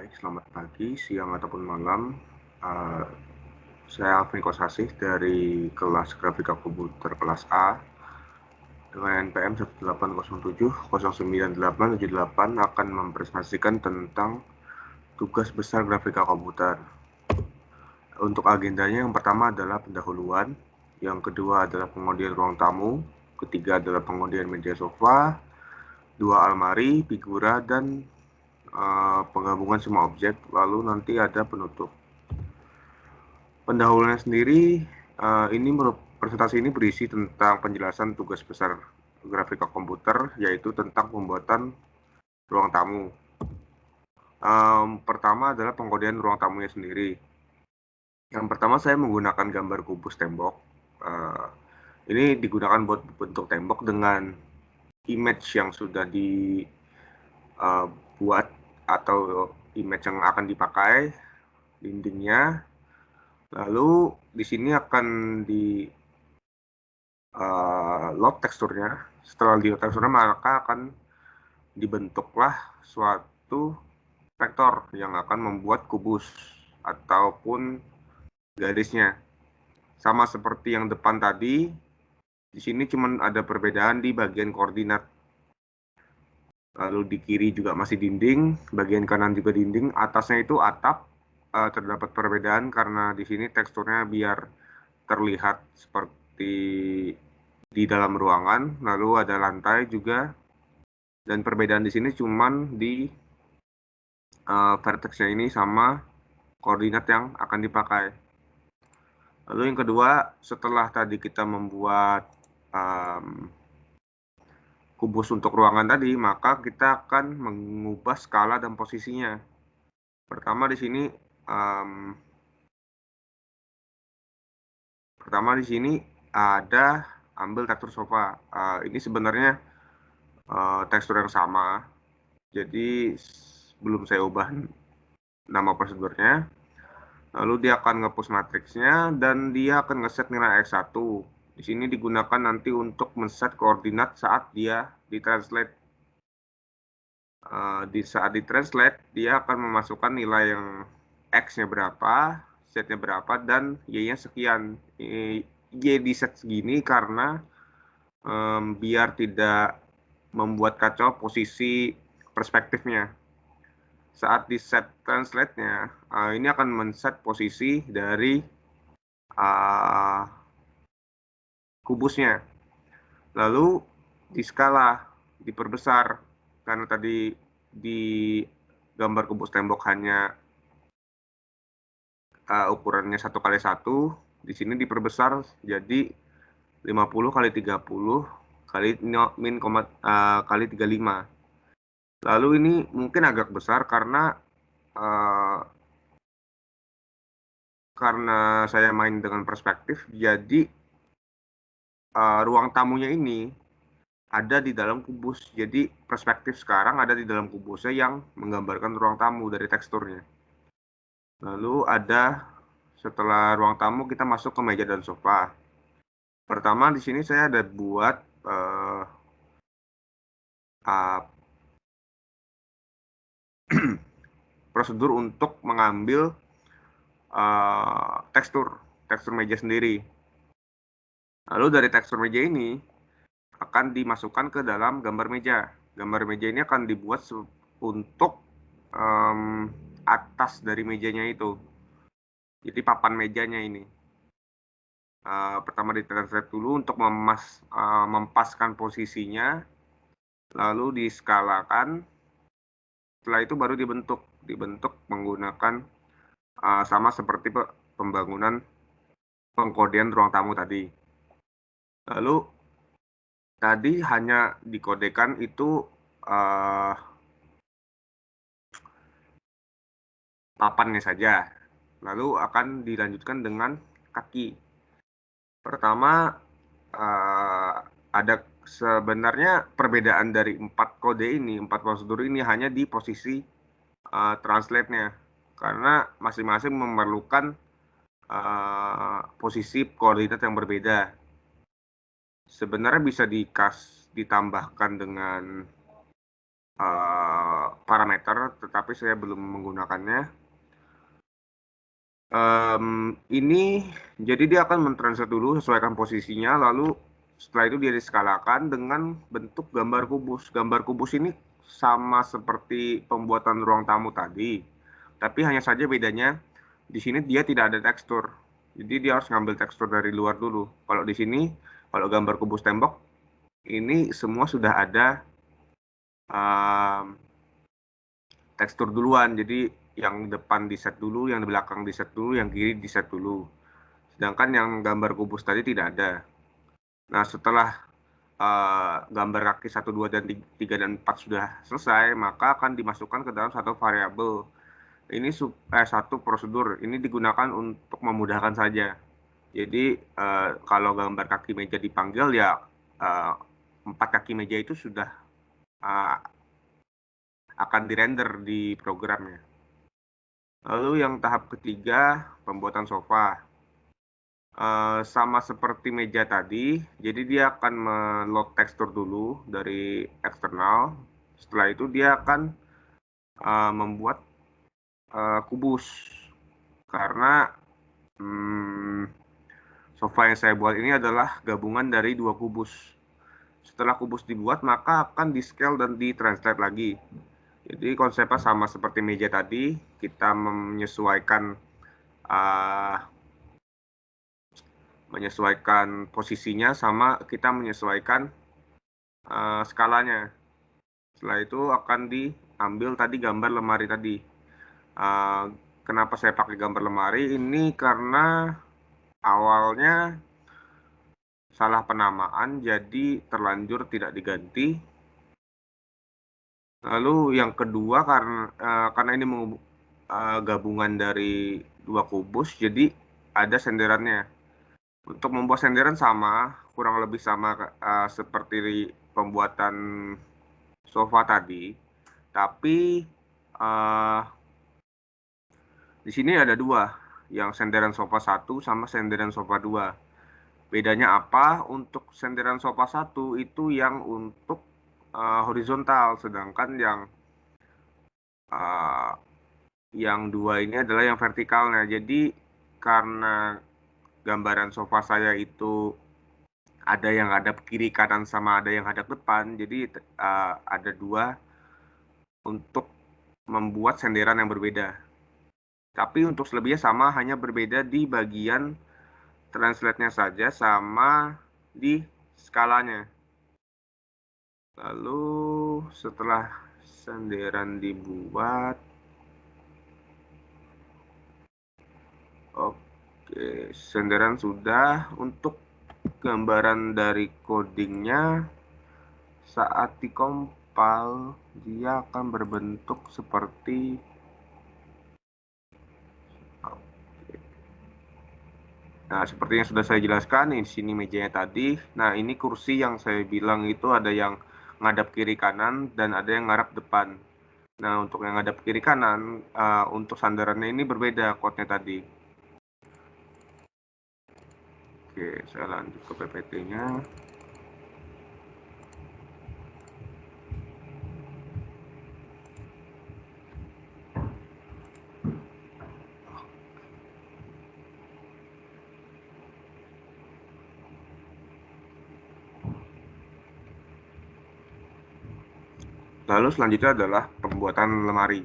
Baik, selamat pagi, siang, ataupun malam. Uh, saya Alvin Kosasih dari kelas Grafika Komputer kelas A dengan NPM 18070909878 akan mempresentasikan tentang tugas besar grafika komputer. Untuk agendanya, yang pertama adalah pendahuluan, yang kedua adalah pengundian ruang tamu, ketiga adalah pengundian meja sofa, 2 almari, figura, dan penggabungan semua objek, lalu nanti ada penutup. Pendahuluan sendiri, presentasi ini berisi tentang penjelasan tugas besar grafika komputer, yaitu tentang pembuatan ruang tamu. Pertama adalah pengkodean ruang tamunya sendiri. Yang pertama saya menggunakan gambar kubus tembok. Ini digunakan buat bentuk tembok dengan image yang sudah dibuat atau image yang akan dipakai dindingnya. Lalu di sini akan di load teksturnya. Setelah di load teksturnya, maka akan dibentuklah suatu vektor yang akan membuat kubus ataupun garisnya. Sama seperti yang depan tadi, di sini cuma ada perbedaan di bagian koordinat. Lalu di kiri juga masih dinding, bagian kanan juga dinding, atasnya itu atap. Terdapat perbedaan karena di sini teksturnya biar terlihat seperti di dalam ruangan, lalu ada lantai juga, dan perbedaan di sini cuman di vertexnya ini sama koordinat yang akan dipakai. Lalu yang kedua, setelah tadi kita membuat kubus untuk ruangan tadi, maka kita akan mengubah skala dan posisinya. Pertama di sini ada ambil tekstur sofa. Ini sebenarnya tekstur yang sama, jadi belum saya ubah nama prosedurnya. Lalu dia akan nge-push matriksnya dan dia akan ngeset nilai X1. Di sini digunakan nanti untuk men-set koordinat saat dia ditranslate. Saat ditranslate, dia akan memasukkan nilai yang X-nya berapa, Z-nya berapa, dan Y-nya sekian. Y di set segini karena biar tidak membuat kacau posisi perspektifnya. Saat di set translate-nya, ini akan men-set posisi dari kubusnya. Lalu di skala, diperbesar, karena tadi di gambar kubus tembok hanya ukurannya 1x1, di sini diperbesar jadi 50 kali 30 kali min kali 35. Lalu ini mungkin agak besar karena saya main dengan perspektif, jadi ruang tamunya ini ada di dalam kubus. Jadi perspektif sekarang ada di dalam kubusnya yang menggambarkan ruang tamu dari teksturnya. Lalu setelah ruang tamu kita masuk ke meja dan sofa. Pertama di sini saya ada buat prosedur untuk mengambil tekstur meja sendiri. Lalu dari tekstur meja ini akan dimasukkan ke dalam gambar meja. Gambar meja ini akan dibuat untuk atas dari mejanya itu. Jadi papan mejanya ini. Pertama ditranslate dulu untuk mempaskan posisinya, lalu diskalakan. Setelah itu baru dibentuk menggunakan sama seperti pembangunan pengkodean ruang tamu tadi. Lalu tadi hanya dikodekan itu papannya saja. Lalu akan dilanjutkan dengan kaki. Pertama, ada sebenarnya perbedaan dari 4 kode ini, 4 prosedur ini hanya di posisi translate-nya. Karena masing-masing memerlukan posisi koordinat yang berbeda. Sebenarnya bisa ditambahkan dengan parameter, tetapi saya belum menggunakannya. Ini jadi dia akan mentranslate dulu, sesuaikan posisinya, lalu setelah itu dia diskalakan dengan bentuk gambar kubus. Gambar kubus ini sama seperti pembuatan ruang tamu tadi, tapi hanya saja bedanya di sini dia tidak ada tekstur. Jadi dia harus ngambil tekstur dari luar dulu. Kalau di sini, kalau gambar kubus tembok, ini semua sudah ada tekstur duluan. Jadi yang depan di set dulu, yang di belakang di set dulu, yang kiri di set dulu. Sedangkan yang gambar kubus tadi tidak ada. Nah, setelah gambar kaki 1, 2, dan 3, dan 4 sudah selesai, maka akan dimasukkan ke dalam satu variabel. Ini satu prosedur. Ini digunakan untuk memudahkan saja. Jadi, kalau gambar kaki meja dipanggil, ya 4 kaki meja itu sudah akan dirender di programnya. Lalu yang tahap ketiga, pembuatan sofa. Sama seperti meja tadi, jadi dia akan meload tekstur dulu dari eksternal. Setelah itu dia akan membuat kubus, karena sofa yang saya buat ini adalah gabungan dari 2 kubus. Setelah kubus dibuat, maka akan di-scale dan di-translate lagi. Jadi konsepnya sama seperti meja tadi, kita menyesuaikan posisinya, sama kita menyesuaikan skalanya. Setelah itu akan diambil tadi gambar lemari tadi. Kenapa saya pakai gambar lemari ini? Karena awalnya salah penamaan, jadi terlanjur tidak diganti. Lalu yang kedua, karena ini gabungan dari 2 kubus, jadi ada senderannya. Untuk membuat senderan sama, kurang lebih sama seperti pembuatan sofa tadi, tapi di sini ada 2, yang senderan sofa 1 sama senderan sofa 2. Bedanya apa? Untuk senderan sofa 1 itu yang untuk horizontal, sedangkan yang 2 ini adalah yang vertikalnya. Jadi karena gambaran sofa saya itu ada yang hadap kiri kanan sama ada yang hadap depan, jadi ada 2 untuk membuat senderan yang berbeda. Tapi untuk selebihnya sama, hanya berbeda di bagian translate-nya saja sama di skalanya. Lalu setelah senderan dibuat, oke, senderan sudah. Untuk gambaran dari codingnya, saat dikompil dia akan berbentuk seperti seperti yang sudah saya jelaskan. Di sini mejanya tadi. Nah, ini kursi yang saya bilang itu ada yang ngadap kiri kanan dan ada yang ngarap depan. Nah, untuk yang ngadap kiri kanan, untuk sandarannya ini berbeda code-nya tadi. Oke, saya lanjut ke PPT-nya. Lalu selanjutnya adalah pembuatan lemari.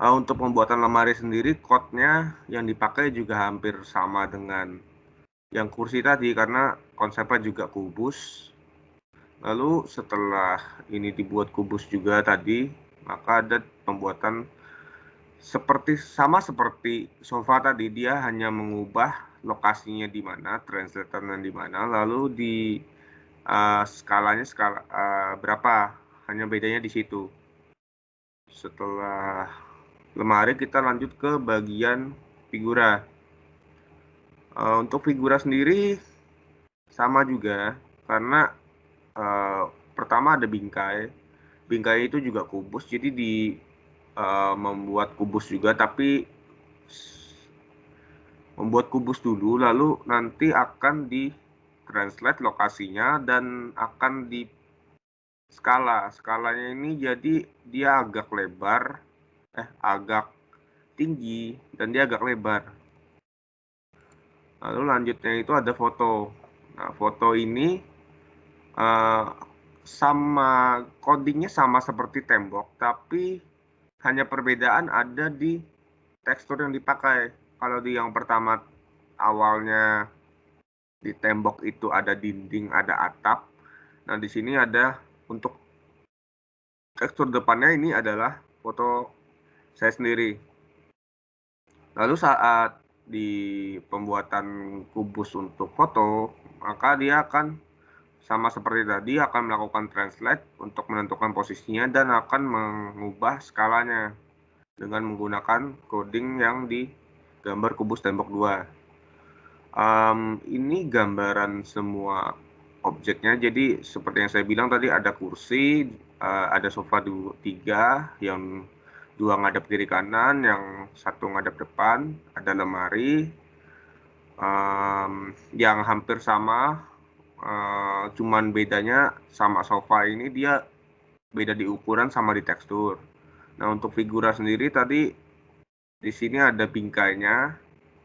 Untuk pembuatan lemari sendiri, code-nya yang dipakai juga hampir sama dengan yang kursi tadi, karena konsepnya juga kubus. Lalu setelah ini dibuat kubus juga tadi, maka ada pembuatan sama seperti sofa tadi. Dia hanya mengubah lokasinya di mana, translatornya di mana, lalu di skalanya berapa, hanya bedanya di situ. Setelah lemari, kita lanjut ke bagian figura. Untuk figura sendiri sama juga, karena pertama ada bingkai. Bingkai itu juga kubus, jadi membuat kubus juga, tapi membuat kubus dulu, lalu nanti akan di translate lokasinya dan akan di Skalanya ini jadi dia agak lebar, agak tinggi, dan dia agak lebar. Lalu lanjutnya itu ada foto. Nah, foto ini sama codingnya sama seperti tembok, tapi hanya perbedaan ada di tekstur yang dipakai. Kalau di yang pertama awalnya di tembok itu ada dinding, ada atap. Nah, di sini ada untuk tekstur depannya ini adalah foto saya sendiri. Lalu saat di pembuatan kubus untuk foto, maka dia akan sama seperti tadi akan melakukan translate untuk menentukan posisinya dan akan mengubah skalanya dengan menggunakan coding yang di gambar kubus tembok 2. Ini gambaran semua objeknya. Jadi seperti yang saya bilang tadi ada kursi, ada sofa 3 yang 2 ngadep kiri kanan, yang 1 ngadep depan, ada lemari yang hampir sama, cuman bedanya sama sofa ini dia beda di ukuran sama di tekstur. Nah, untuk figura sendiri tadi di sini ada bingkainya,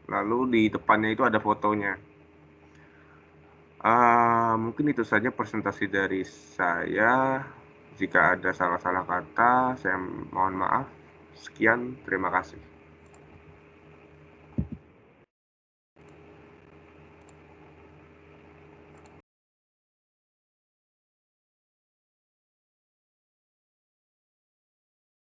lalu di depannya itu ada fotonya. Mungkin itu saja presentasi dari saya. Jika ada salah-salah kata, saya mohon maaf. Sekian, terima kasih.